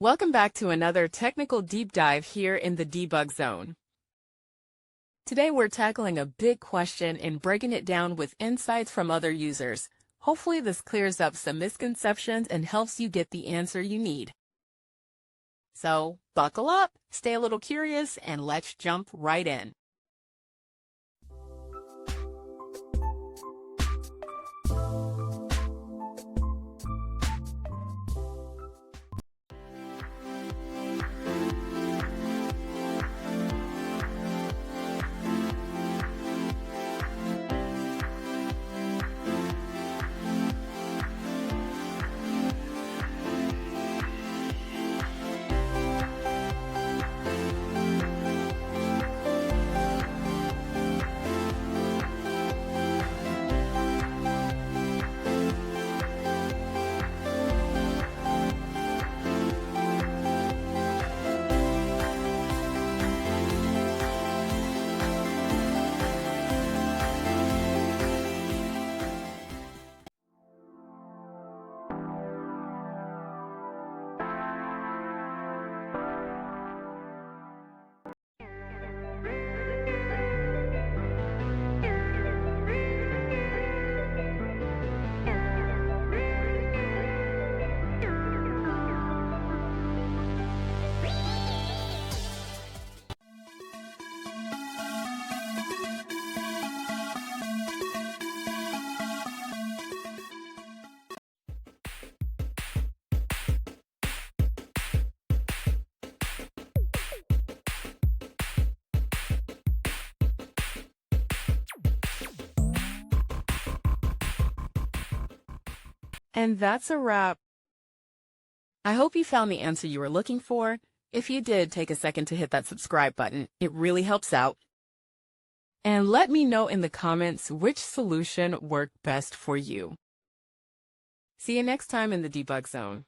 Welcome back to another technical deep dive here in the debug zone. Today we're tackling a big question and breaking it down with insights from other users. Hopefully this clears up some misconceptions and helps you get the answer you need. So buckle up, stay a little curious, and let's jump right in. And that's a wrap. I hope you found the answer you were looking for. If you did, take a second to hit that subscribe button. It really helps out. And let me know in the comments which solution worked best for you. See you next time in the debug zone.